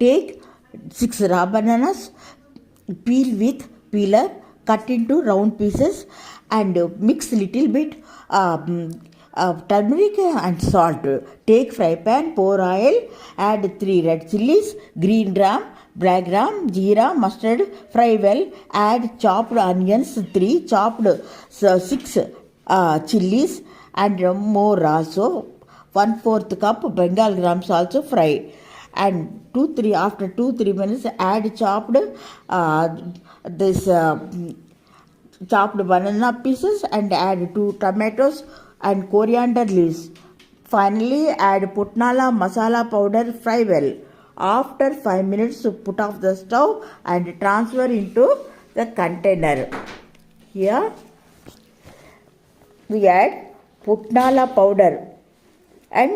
Take 6 raw bananas, peel with peeler, cut into round pieces, and mix little bit turmeric and salt. Take fry pan, pour oil, add 3 red chilies, green gram, black gram, jeera, mustard, fry well, add chopped onions 3, chopped 6 chilies, and more also 1/4 cup Bengal grams also fry, and after 2-3 minutes add chopped this chopped banana pieces, and add 2 tomatoes and coriander leaves. Finally add putnala masala powder, fry well. After 5 minutes put off the stove and transfer into the container. Here we add putnala powder and